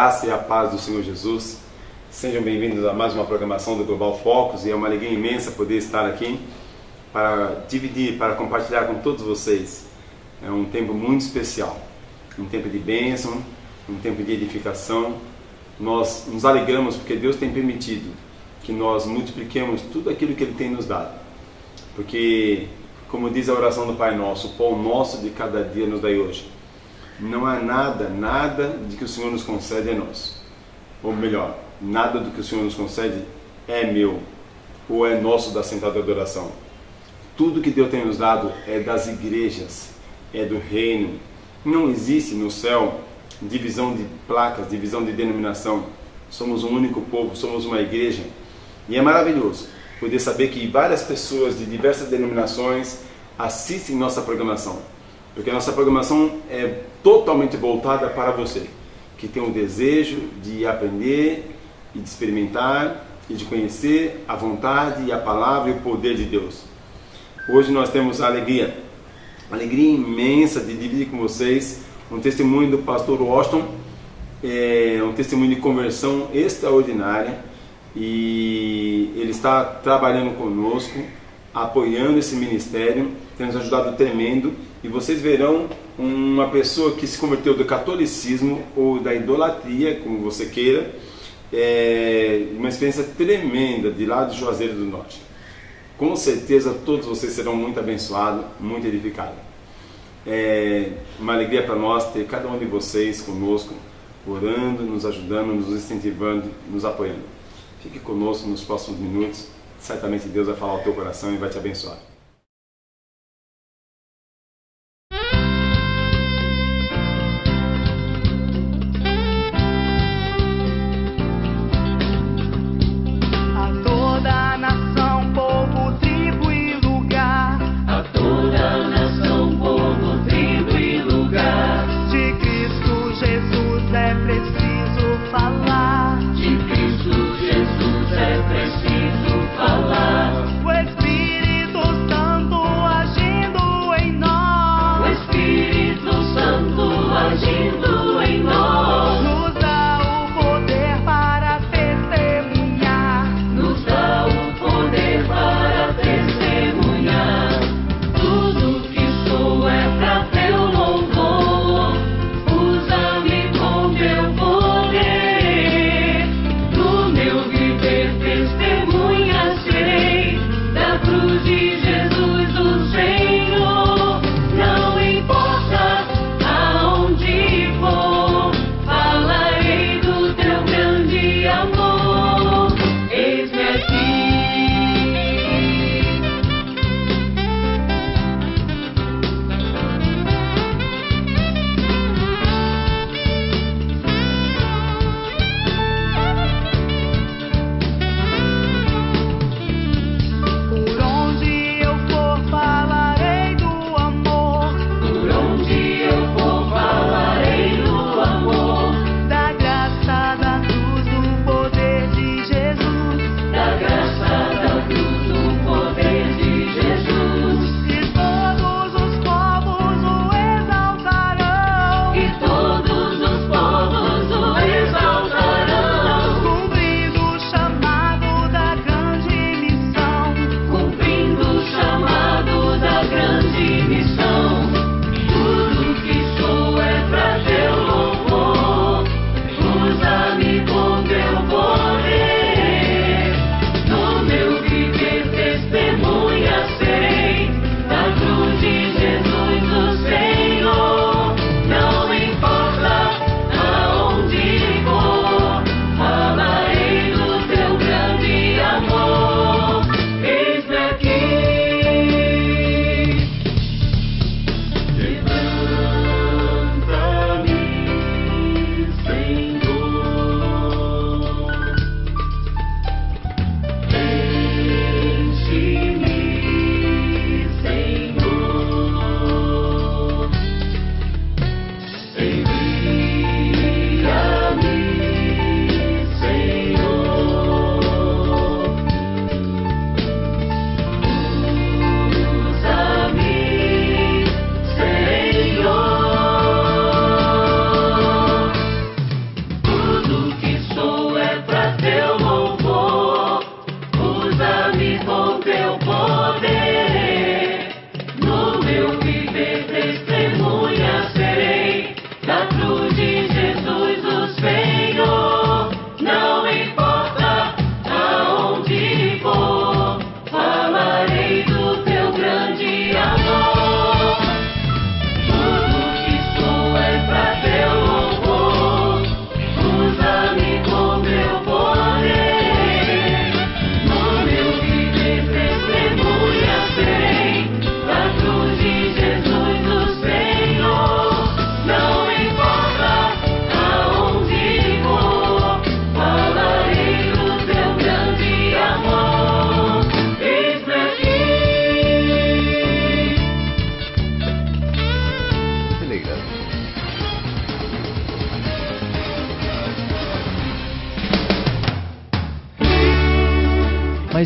graça e a paz do Senhor Jesus. Sejam bem-vindos a mais uma programação do Global Focus e é uma alegria imensa poder estar aqui para dividir, para compartilhar com todos vocês. É um tempo muito especial, um tempo de bênção, um tempo de edificação. Nós nos alegramos porque Deus tem permitido que nós multipliquemos tudo aquilo que Ele tem nos dado. Porque, como diz a oração do Pai Nosso, o pão nosso de cada dia nos dai hoje. Não há nada de que o Senhor nos concede é nosso. Ou melhor, nada do que o Senhor nos concede é meu, ou é nosso da sentada de adoração. Tudo que Deus tem nos dado é das igrejas, é do reino. Não existe no céu divisão de placas, divisão de denominação. Somos um único povo, somos uma igreja. E é maravilhoso poder saber que várias pessoas de diversas denominações assistem nossa programação. Porque a nossa programação é totalmente voltada para você, que tem o desejo de aprender e de experimentar e de conhecer a vontade e a palavra e o poder de Deus. Hoje nós temos a alegria imensa de dividir com vocês um testemunho do pastor Washington, um testemunho de conversão extraordinária, e ele está trabalhando conosco, apoiando esse ministério, tem nos ajudado tremendo, e vocês verão uma pessoa que se converteu do catolicismo ou da idolatria, como você queira, uma experiência tremenda de lá de Juazeiro do Norte. Com certeza todos vocês serão muito abençoados, muito edificados. É uma alegria para nós ter cada um de vocês conosco, orando, nos ajudando, nos incentivando, nos apoiando. Fique conosco nos próximos minutos, certamente Deus vai falar ao teu coração e vai te abençoar. Por onde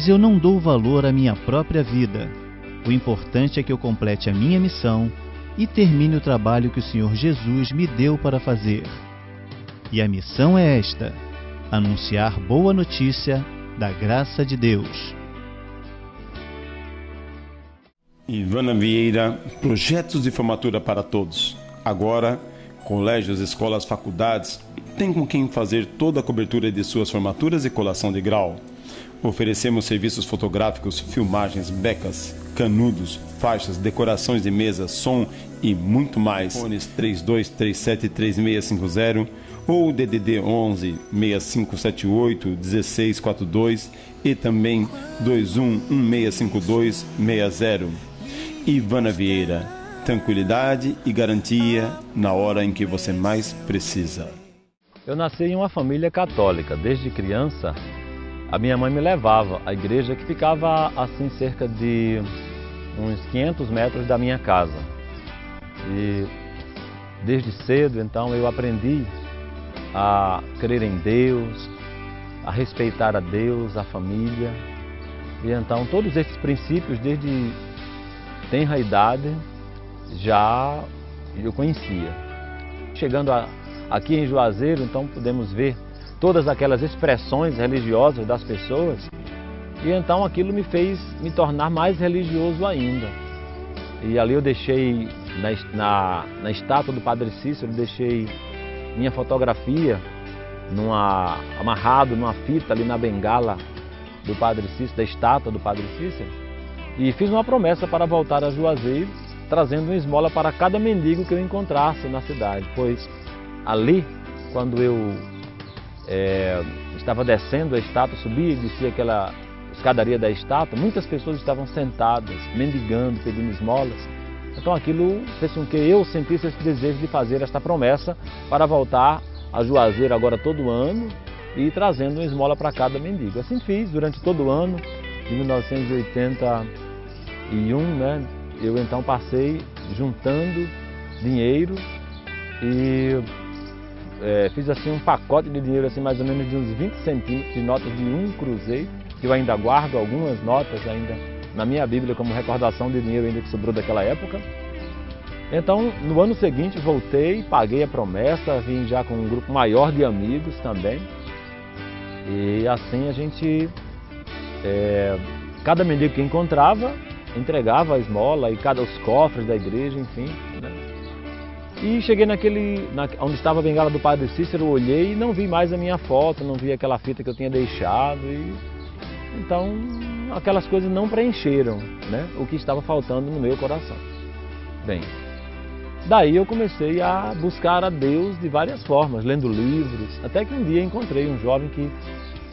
Mas eu não dou valor à minha própria vida. O importante é que eu complete a minha missão e termine o trabalho que o Senhor Jesus me deu para fazer. E a missão é esta: anunciar boa notícia da graça de Deus. Ivana Vieira, projetos de formatura para todos. Agora, colégios, escolas, faculdades têm com quem fazer toda a cobertura de suas formaturas e colação de grau. Oferecemos serviços fotográficos, filmagens, becas, canudos, faixas, decorações de mesa, som e muito mais. Fones 32373650 ou DDD 11 6578 1642 e também 21165260. Ivana Vieira, tranquilidade e garantia na hora em que você mais precisa. Eu nasci em uma família católica. Desde criança, a minha mãe me levava à igreja, que ficava assim cerca de uns 500 metros da minha casa. E desde cedo, então, eu aprendi a crer em Deus, a respeitar a Deus, a família. E então todos esses princípios, desde tenra idade, já eu conhecia. Chegando aqui em Juazeiro, então podemos ver todas aquelas expressões religiosas das pessoas, e então aquilo me fez me tornar mais religioso ainda. E ali eu deixei, na estátua do Padre Cícero, eu deixei minha fotografia amarrado numa fita ali na bengala do Padre Cícero, da estátua do Padre Cícero, e fiz uma promessa para voltar a Juazeiro, trazendo uma esmola para cada mendigo que eu encontrasse na cidade, pois ali, quando eu estava descendo a estátua, subia e descia aquela escadaria da estátua, muitas pessoas estavam sentadas, mendigando, pedindo esmolas. Então aquilo fez com que eu sentisse esse desejo de fazer esta promessa para voltar a Juazeiro agora todo ano e trazendo uma esmola para cada mendigo. Assim fiz durante todo o ano de 1981, né? Eu então passei juntando dinheiro e fiz assim um pacote de dinheiro, assim mais ou menos de uns 20 centímetros de notas de 1 cruzeiro, que eu ainda guardo algumas notas ainda na minha Bíblia como recordação de dinheiro ainda que sobrou daquela época. Então, no ano seguinte, voltei, paguei a promessa, vim já com um grupo maior de amigos também. E assim a gente, cada mendigo que encontrava, entregava a esmola e os cofres da igreja, enfim, né? E cheguei onde estava a bengala do Padre Cícero, eu olhei e não vi mais a minha foto, não vi aquela fita que eu tinha deixado. Então, aquelas coisas não preencheram, né, o que estava faltando no meu coração. Bem, daí eu comecei a buscar a Deus de várias formas, lendo livros, até que um dia encontrei um jovem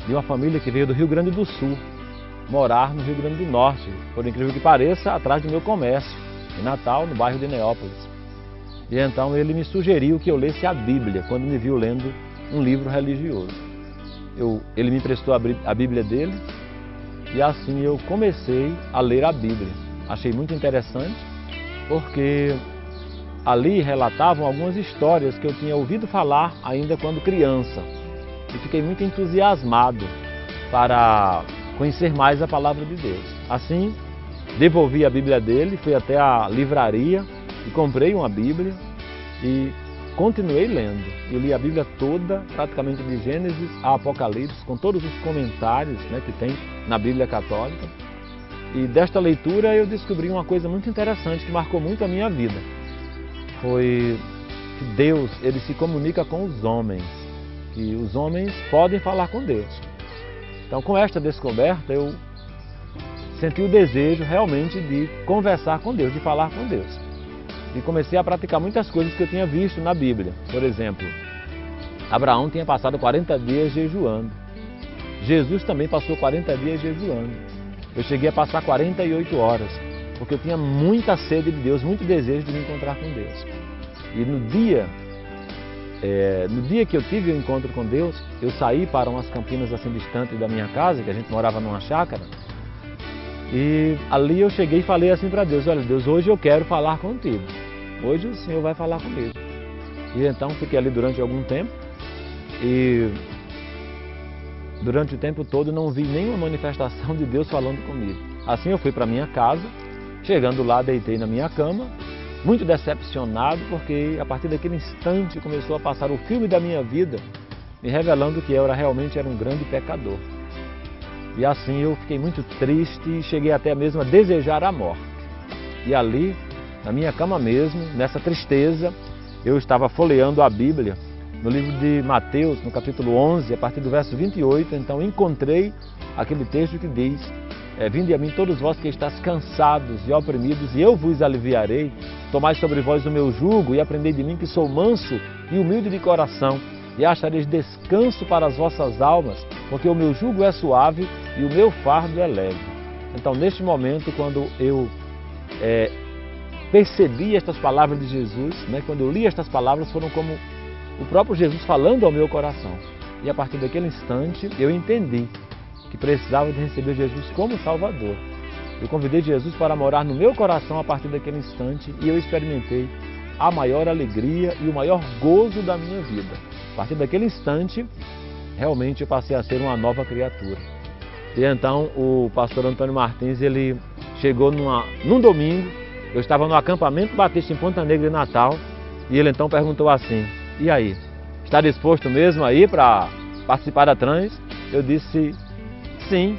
de uma família que veio do Rio Grande do Sul, morar no Rio Grande do Norte, por incrível que pareça, atrás do meu comércio, em Natal, no bairro de Neópolis. E então ele me sugeriu que eu lesse a Bíblia, quando me viu lendo um livro religioso. Ele me emprestou a Bíblia dele, e assim eu comecei a ler a Bíblia. Achei muito interessante, porque ali relatavam algumas histórias que eu tinha ouvido falar ainda quando criança. E fiquei muito entusiasmado para conhecer mais a palavra de Deus. Assim, devolvi a Bíblia dele, fui até a livraria e comprei uma Bíblia e continuei lendo. Eu li a Bíblia toda, praticamente de Gênesis a Apocalipse, com todos os comentários, né, que tem na Bíblia católica. E desta leitura eu descobri uma coisa muito interessante que marcou muito a minha vida. Foi que Deus, ele se comunica com os homens, que os homens podem falar com Deus. Então, com esta descoberta, eu senti o desejo realmente de conversar com Deus, de falar com Deus. E comecei a praticar muitas coisas que eu tinha visto na Bíblia. Por exemplo, Abraão tinha passado 40 dias jejuando. Jesus também passou 40 dias jejuando. Eu cheguei a passar 48 horas, porque eu tinha muita sede de Deus, muito desejo de me encontrar com Deus. E no dia que eu tive o encontro com Deus, eu saí para umas campinas assim distantes da minha casa, que a gente morava numa chácara, e ali eu cheguei e falei assim para Deus: olha, Deus, hoje eu quero falar contigo, hoje o Senhor vai falar comigo. E então fiquei ali durante algum tempo, e durante o tempo todo não vi nenhuma manifestação de Deus falando comigo. Assim eu fui para minha casa, chegando lá deitei na minha cama, muito decepcionado, porque a partir daquele instante começou a passar o filme da minha vida, me revelando que eu realmente era um grande pecador. E assim eu fiquei muito triste e cheguei até mesmo a desejar a morte. E ali, na minha cama mesmo, nessa tristeza, eu estava folheando a Bíblia, no livro de Mateus, no capítulo 11, a partir do verso 28, então encontrei aquele texto que diz: vinde a mim todos vós que estáis cansados e oprimidos, e eu vos aliviarei. Tomai sobre vós o meu jugo e aprendei de mim, que sou manso e humilde de coração, e achareis descanso para as vossas almas, porque o meu jugo é suave e o meu fardo é leve. Então, neste momento, quando eu percebi estas palavras de Jesus, quando eu li estas palavras, foram como o próprio Jesus falando ao meu coração. E a partir daquele instante, eu entendi que precisava de receber Jesus como Salvador. Eu convidei Jesus para morar no meu coração a partir daquele instante e eu experimentei a maior alegria e o maior gozo da minha vida. A partir daquele instante, realmente eu passei a ser uma nova criatura. E então o pastor Antônio Martins, ele chegou num domingo, eu estava no acampamento batista em Ponta Negra, em Natal, e ele então perguntou assim: e aí, está disposto mesmo aí para participar da trans? Eu disse: sim.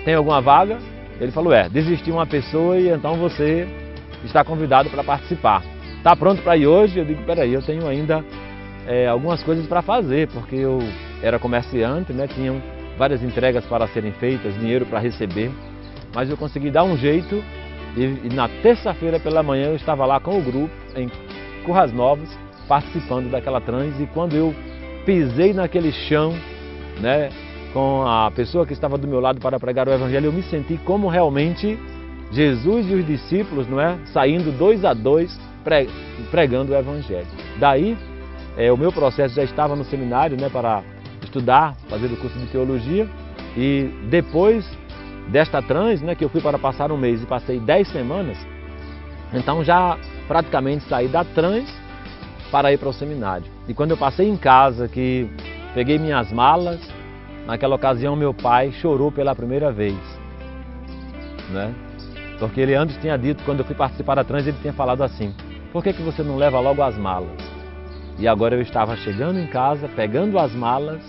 Tem alguma vaga? Ele falou: desistiu uma pessoa e então você está convidado para participar. Está pronto para ir hoje? Eu digo: peraí, eu tenho ainda algumas coisas para fazer, porque eu era comerciante, tinham várias entregas para serem feitas, dinheiro para receber, mas eu consegui dar um jeito e na terça-feira pela manhã eu estava lá com o grupo em Currais Novos, participando daquela trans, e quando eu pisei naquele chão, com a pessoa que estava do meu lado para pregar o Evangelho, eu me senti como realmente Jesus e os discípulos, saindo 2 a 2, pregando o Evangelho. Daí, o meu processo já estava no seminário, para estudar, fazer o curso de teologia, e depois desta trans, que eu fui para passar um mês e passei 10 semanas, então já praticamente saí da trans para ir para o seminário. E quando eu passei em casa, que peguei minhas malas, naquela ocasião meu pai chorou pela primeira vez, porque ele antes tinha dito, quando eu fui participar da trans, ele tinha falado assim: por que você não leva logo as malas? E agora eu estava chegando em casa, pegando as malas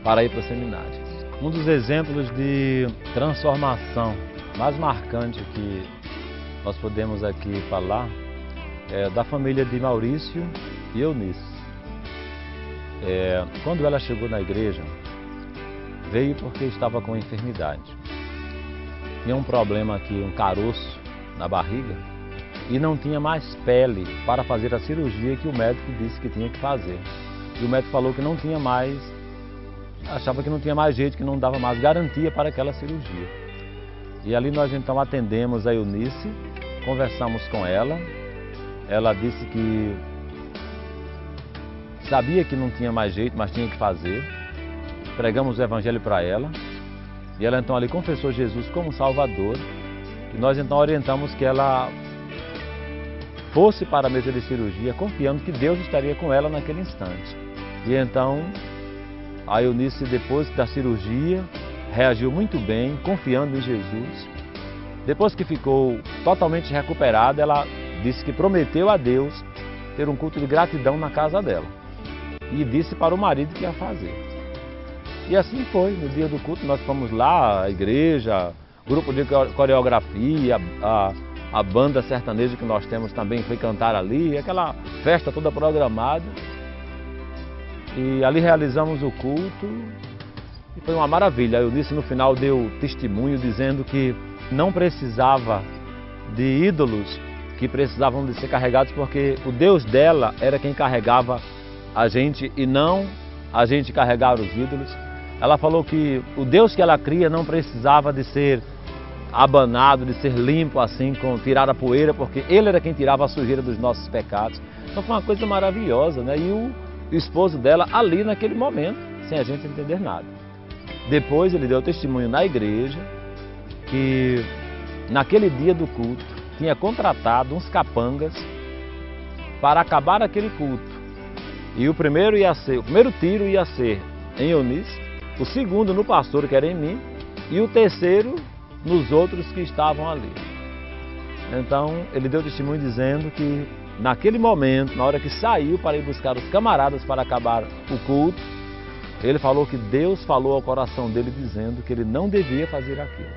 para ir para o seminário. Um dos exemplos de transformação mais marcante que nós podemos aqui falar é da família de Maurício e Eunice. Quando ela chegou na igreja, veio porque estava com enfermidade. Tinha um problema aqui, um caroço na barriga, e não tinha mais pele para fazer a cirurgia que o médico disse que tinha que fazer. E o médico falou que não tinha mais, achava que não tinha mais jeito, que não dava mais garantia para aquela cirurgia. E ali nós então atendemos a Eunice, conversamos com ela, ela disse que sabia que não tinha mais jeito, mas tinha que fazer. Pregamos o Evangelho para ela, e ela então ali confessou Jesus como Salvador, e nós então orientamos que ela fosse para a mesa de cirurgia, confiando que Deus estaria com ela naquele instante. E então a Eunice, depois da cirurgia, reagiu muito bem, confiando em Jesus. Depois que ficou totalmente recuperada, ela disse que prometeu a Deus ter um culto de gratidão na casa dela. E disse para o marido que ia fazer. E assim foi, no dia do culto nós fomos lá, a igreja, grupo de coreografia, a banda sertaneja que nós temos também foi cantar ali, aquela festa toda programada. E ali realizamos o culto e foi uma maravilha. A Eunice no final deu testemunho dizendo que não precisava de ídolos que precisavam de ser carregados, porque o Deus dela era quem carregava a gente e não a gente carregar os ídolos. Ela falou que o Deus que ela cria não precisava de ser abanado, de ser limpo assim, com tirar a poeira, porque Ele era quem tirava a sujeira dos nossos pecados. Então foi uma coisa maravilhosa, E o esposo dela ali naquele momento, sem a gente entender nada. Depois ele deu testemunho na igreja que naquele dia do culto tinha contratado uns capangas para acabar aquele culto. E o primeiro tiro ia ser em Eunice o segundo no pastor, que era em mim, e o terceiro nos outros que estavam ali. Então, ele deu testemunho dizendo que naquele momento, na hora que saiu para ir buscar os camaradas para acabar o culto, ele falou que Deus falou ao coração dele dizendo que ele não devia fazer aquilo.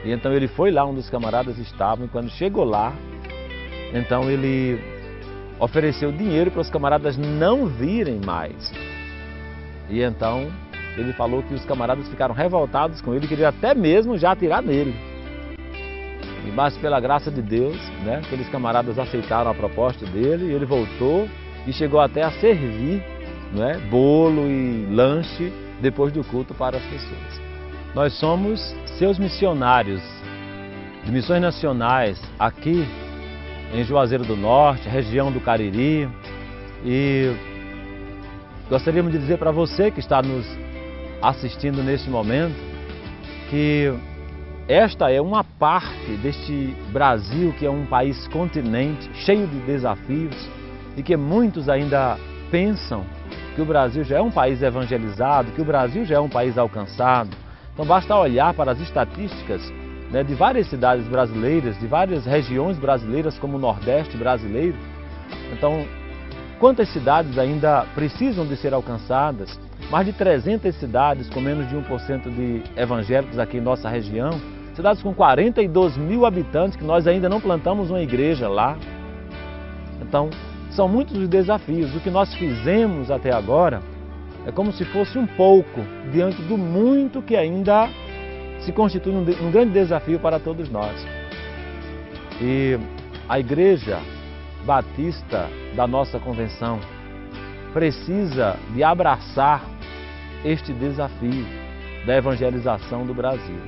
E então ele foi lá onde os camaradas estavam, e quando chegou lá, então ele ofereceu dinheiro para os camaradas não virem mais. E então ele falou que os camaradas ficaram revoltados com ele, queriam até mesmo já atirar nele. Mas pela graça de Deus, né, aqueles camaradas aceitaram a proposta dele, e ele voltou e chegou até a servir, né, bolo e lanche depois do culto para as pessoas. Nós somos seus missionários de missões nacionais aqui em Juazeiro do Norte, região do Cariri, e gostaríamos de dizer para você que está nos assistindo neste momento que esta é uma parte deste Brasil, que é um país continente cheio de desafios, e que muitos ainda pensam que o Brasil já é um país evangelizado, que o Brasil já é um país alcançado. Então basta olhar para as estatísticas, né, de várias cidades brasileiras, de várias regiões brasileiras, como o Nordeste brasileiro. Então, quantas cidades ainda precisam de ser alcançadas? Mais de 300 cidades com menos de 1% de evangélicos aqui em nossa região. Cidades com 42 mil habitantes que nós ainda não plantamos uma igreja lá. Então, são muitos os desafios. O que nós fizemos até agora é como se fosse um pouco diante do muito que ainda se constitui um grande desafio para todos nós. E a Igreja Batista da nossa convenção precisa de abraçar este desafio da evangelização do Brasil.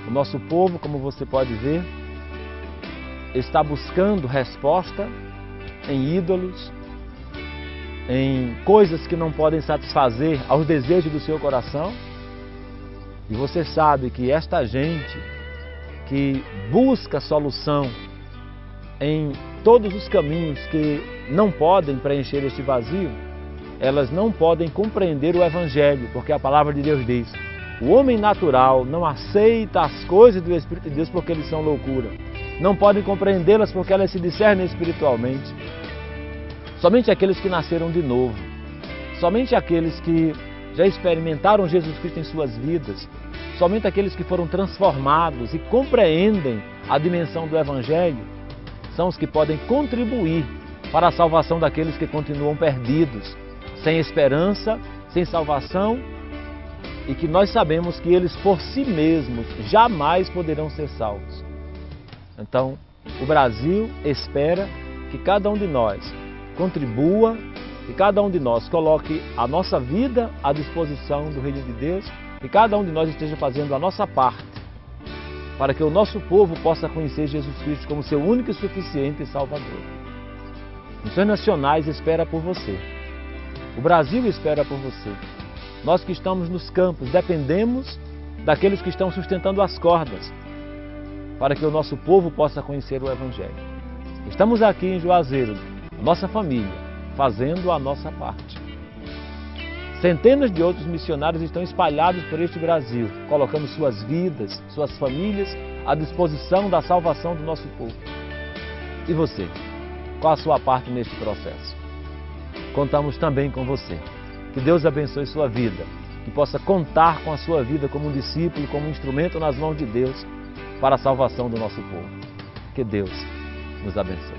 O nosso povo, como você pode ver, está buscando resposta em ídolos, em coisas que não podem satisfazer aos desejos do seu coração. E você sabe que esta gente que busca solução em todos os caminhos que não podem preencher este vazio, elas não podem compreender o Evangelho, porque a palavra de Deus diz: o homem natural não aceita as coisas do Espírito de Deus porque eles são loucura. Não podem compreendê-las porque elas se discernem espiritualmente. Somente aqueles que nasceram de novo, somente aqueles que já experimentaram Jesus Cristo em suas vidas, somente aqueles que foram transformados e compreendem a dimensão do Evangelho, são os que podem contribuir para a salvação daqueles que continuam perdidos, sem esperança, sem salvação, e que nós sabemos que eles por si mesmos jamais poderão ser salvos. Então, o Brasil espera que cada um de nós contribua, que cada um de nós coloque a nossa vida à disposição do Reino de Deus, e cada um de nós esteja fazendo a nossa parte para que o nosso povo possa conhecer Jesus Cristo como seu único e suficiente Salvador. Missões Nacionais espera por você. O Brasil espera por você. Nós que estamos nos campos dependemos daqueles que estão sustentando as cordas para que o nosso povo possa conhecer o Evangelho. Estamos aqui em Juazeiro, nossa família, fazendo a nossa parte. Centenas de outros missionários estão espalhados por este Brasil, colocando suas vidas, suas famílias à disposição da salvação do nosso povo. E você? Qual a sua parte neste processo? Contamos também com você. Que Deus abençoe sua vida, que possa contar com a sua vida como um discípulo, como um instrumento nas mãos de Deus para a salvação do nosso povo. Que Deus nos abençoe.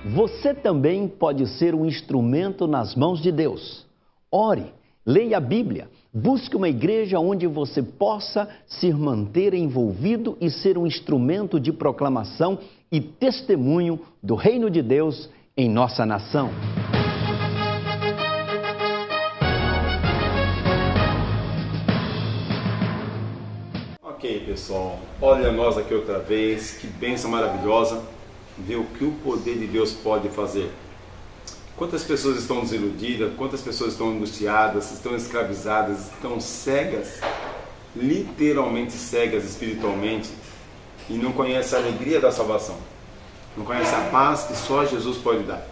Você também pode ser um instrumento nas mãos de Deus. Ore, leia a Bíblia, busque uma igreja onde você possa se manter envolvido e ser um instrumento de proclamação e testemunho do reino de Deus em nossa nação. Ok, pessoal, olha nós aqui outra vez, que bênção maravilhosa ver o que o poder de Deus pode fazer. Quantas pessoas estão desiludidas, quantas pessoas estão angustiadas, estão escravizadas, estão cegas, literalmente cegas espiritualmente, e não conhecem a alegria da salvação, não conhecem a paz que só Jesus pode dar.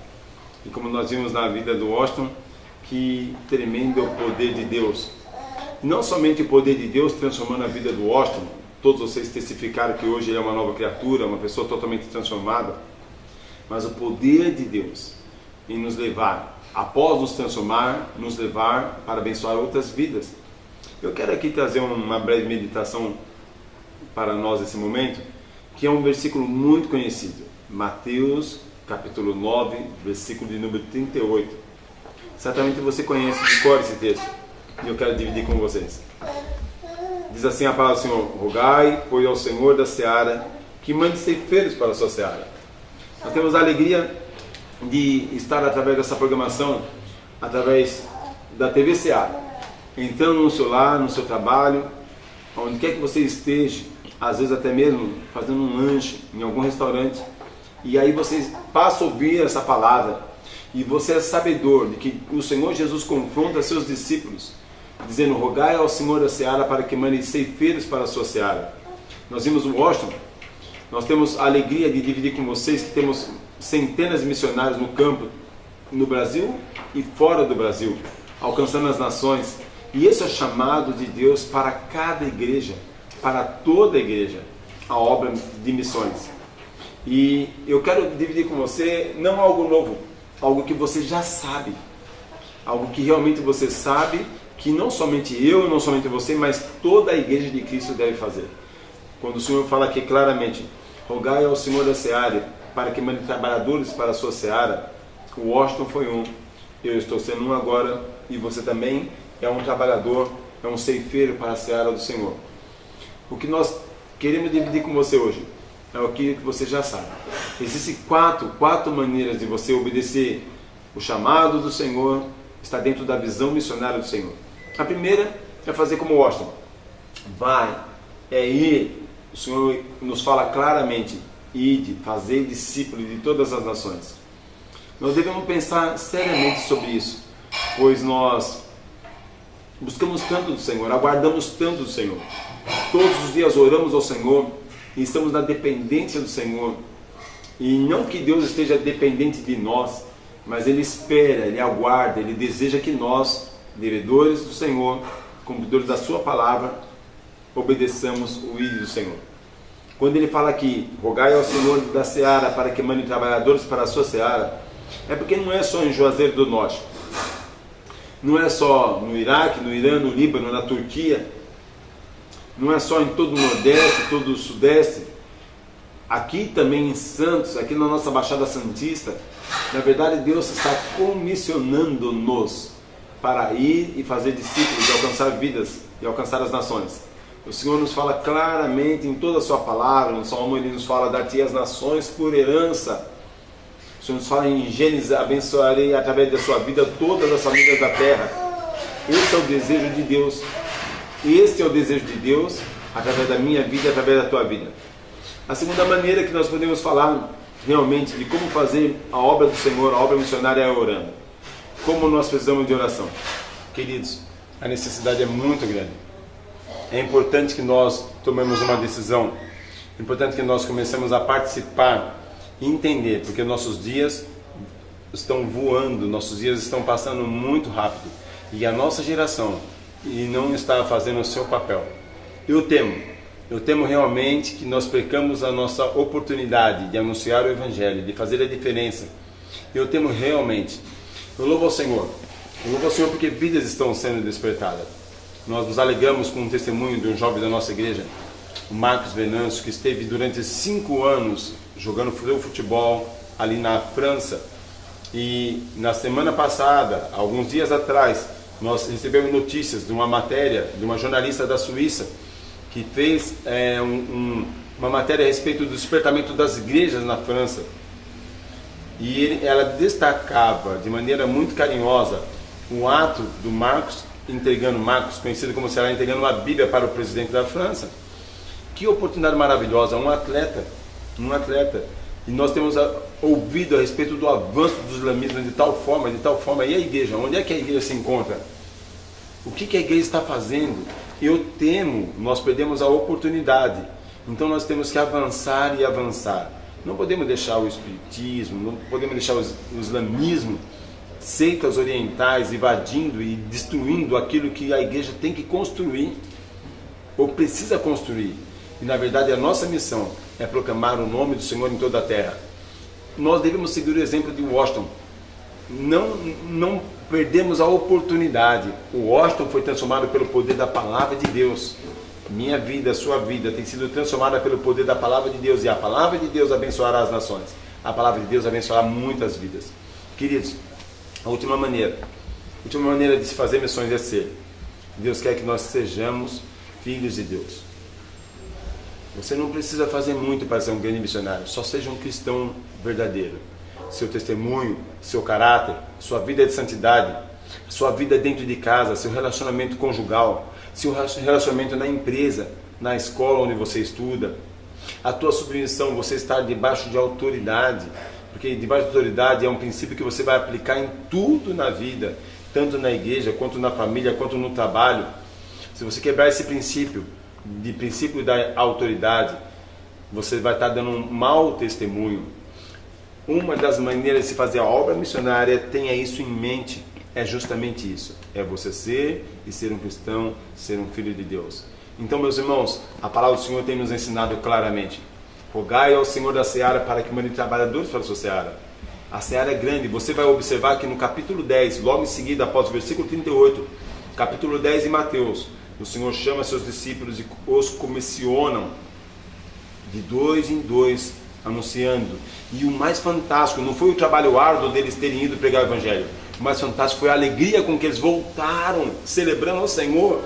E como nós vimos na vida do Washington, que tremendo é o poder de Deus não somente o poder de Deus transformando a vida do Washington, todos vocês testificaram que hoje ele é uma nova criatura, uma pessoa totalmente transformada, mas o poder de Deus em nos levar, após nos transformar, nos levar para abençoar outras vidas. Eu quero aqui trazer uma breve meditação para nós nesse momento, que é um versículo muito conhecido, Mateus capítulo 9, versículo de número 38. Certamente você conhece de cor esse texto, e eu quero dividir com vocês. Diz assim a palavra do Senhor: rogai, pois ao Senhor da seara, que mande ceifeiros para a sua seara. Nós temos a alegria de estar através dessa programação, através da TV Seara, entrando no seu lar, no seu trabalho, onde quer que você esteja, às vezes até mesmo fazendo um lanche em algum restaurante, e aí você passa a ouvir essa palavra, e você é sabedor de que o Senhor Jesus confronta seus discípulos, dizendo: rogai ao Senhor da seara para que mande ceifeiros para a sua seara. Nós vimos o Washington, nós temos a alegria de dividir com vocês que temos centenas de missionários no campo, no Brasil e fora do Brasil, alcançando as nações. E esse é o chamado de Deus para cada igreja, para toda a igreja, a obra de missões. E eu quero dividir com você não algo novo, algo que você já sabe, algo que realmente você sabe, que não somente eu, não somente você, mas toda a igreja de Cristo deve fazer. Quando o Senhor fala aqui claramente: rogai ao Senhor da seara para que mande trabalhadores para a sua seara, o Washington foi um, eu estou sendo um agora, e você também é um trabalhador, é um ceifeiro para a seara do Senhor. O que nós queremos dividir com você hoje é o que você já sabe. Existem quatro maneiras de você obedecer o chamado do Senhor, está dentro da visão missionária do Senhor. A primeira é fazer como Washington. Vai, é ir. O Senhor nos fala claramente: ide, fazer discípulos de todas as nações. Nós devemos pensar seriamente sobre isso, pois nós buscamos tanto do Senhor, aguardamos tanto do Senhor. Todos os dias oramos ao Senhor e estamos na dependência do Senhor. E não que Deus esteja dependente de nós, mas Ele espera, Ele aguarda, Ele deseja que nós, devedores do Senhor, cumpridores da Sua palavra, obedeçamos o ídolo do Senhor. Quando Ele fala aqui: rogai ao Senhor da seara para que mande trabalhadores para a sua seara, é porque não é só em Juazeiro do Norte, não é só no Iraque, no Irã, no Líbano, na Turquia, não é só em todo o Nordeste, todo o Sudeste, aqui também em Santos, aqui na nossa Baixada Santista. Na verdade, Deus está comissionando-nos para ir e fazer discípulos, e alcançar vidas e alcançar as nações. O Senhor nos fala claramente em toda a sua palavra. No Salmo Ele nos fala: dar-te as nações por herança. O Senhor nos fala em Gênesis: abençoarei através da sua vida todas as famílias da terra. Esse é o desejo de Deus. Este é o desejo de Deus através da minha vida, através da tua vida. A segunda maneira que nós podemos falar realmente de como fazer a obra do Senhor, a obra missionária, é orando. Como nós precisamos de oração. Queridos, a necessidade é muito grande. É importante que nós tomemos uma decisão. É importante que nós comecemos a participar e entender, porque nossos dias estão voando, nossos dias estão passando muito rápido. E a nossa geração não está fazendo o seu papel. Eu temo realmente que nós percamos a nossa oportunidade de anunciar o Evangelho, de fazer a diferença. Eu temo realmente. Eu louvo ao Senhor porque vidas estão sendo despertadas. Nós nos alegramos com um testemunho de um jovem da nossa igreja, o Marcos Venâncio, que esteve durante 5 anos jogando futebol ali na França. E na semana passada, alguns dias atrás, nós recebemos notícias de uma matéria de uma jornalista da Suíça que fez uma matéria a respeito do despertamento das igrejas na França. E ela destacava de maneira muito carinhosa o ato do Marcos, conhecido como Ceará, entregando uma Bíblia para o presidente da França. Que oportunidade maravilhosa, um atleta. E nós temos ouvido a respeito do avanço do islamismo de tal forma, e a igreja? Onde é que a igreja se encontra? O que a igreja está fazendo? Eu temo, nós perdemos a oportunidade. Então nós temos que avançar e avançar. Não podemos deixar o espiritismo, não podemos deixar o islamismo seitas orientais invadindo e destruindo aquilo que a igreja tem que construir ou precisa construir. E na verdade a nossa missão é proclamar o nome do Senhor em toda a terra. Nós devemos seguir o exemplo de Washington. Não perdemos a oportunidade. O Washington foi transformado pelo poder da palavra de Deus. Minha vida, sua vida tem sido transformada pelo poder da palavra de Deus. E a palavra de Deus abençoará as nações. A palavra de Deus abençoará muitas vidas. Queridos, a última maneira de se fazer missões é ser. Deus quer que nós sejamos filhos de Deus. Você não precisa fazer muito para ser um grande missionário. Só seja um cristão verdadeiro. Seu testemunho, seu caráter, sua vida de santidade, sua vida dentro de casa, seu relacionamento conjugal, seu relacionamento na empresa, na escola onde você estuda, a tua submissão, você estar debaixo de autoridade, porque debaixo de autoridade é um princípio que você vai aplicar em tudo na vida, tanto na igreja, quanto na família, quanto no trabalho. Se você quebrar esse princípio da autoridade, você vai estar dando um mau testemunho. Uma das maneiras de se fazer a obra missionária, tenha isso em mente, é justamente isso. É você ser e ser um cristão, ser um filho de Deus. Então, meus irmãos, a palavra do Senhor tem nos ensinado claramente. Rogai ao Senhor da seara para que mande trabalhadores para a sua seara. A seara é grande. Você vai observar que no capítulo 10, logo em seguida, após o versículo 38, capítulo 10 em Mateus, o Senhor chama seus discípulos e os comissionam de 2 em 2, anunciando. E o mais fantástico não foi o trabalho árduo deles terem ido pregar o Evangelho. O mais fantástico foi a alegria com que eles voltaram, celebrando ao Senhor,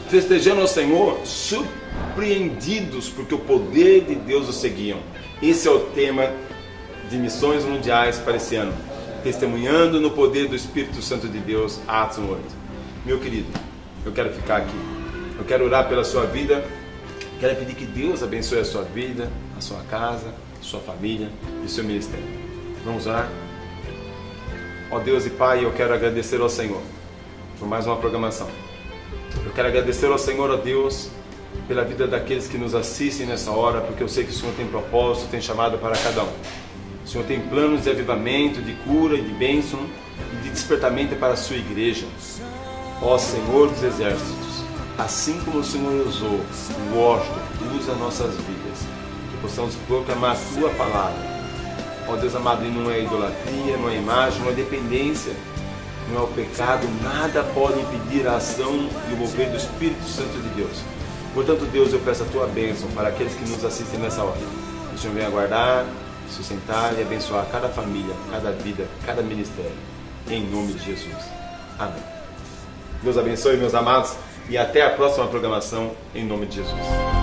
festejando ao Senhor, surpreendidos, porque o poder de Deus os seguiam. Esse é o tema de missões mundiais para esse ano. Testemunhando no poder do Espírito Santo de Deus, Atos 8. Meu querido, eu quero ficar aqui. Eu quero orar pela sua vida. Quero pedir que Deus abençoe a sua vida, a sua casa, a sua família e o seu ministério. Vamos orar? Ó Deus e Pai, eu quero agradecer ao Senhor por mais uma programação. Eu quero agradecer ao Senhor, ó Deus, pela vida daqueles que nos assistem nessa hora, porque eu sei que o Senhor tem propósito, tem chamado para cada um. O Senhor tem planos de avivamento, de cura e de bênção e de despertamento para a sua igreja. Ó Senhor dos exércitos, assim como o Senhor usou o Washington, usa nossas vidas, que possamos proclamar a tua palavra. Ó Deus amado, e não é idolatria, não é imagem, não é dependência, não é o pecado, nada pode impedir a ação e o mover do Espírito Santo de Deus. Portanto, Deus, eu peço a tua bênção para aqueles que nos assistem nessa hora. Que o Senhor venha guardar, sustentar e abençoar cada família, cada vida, cada ministério. Em nome de Jesus. Amém. Deus abençoe, meus amados, e até a próxima programação, em nome de Jesus.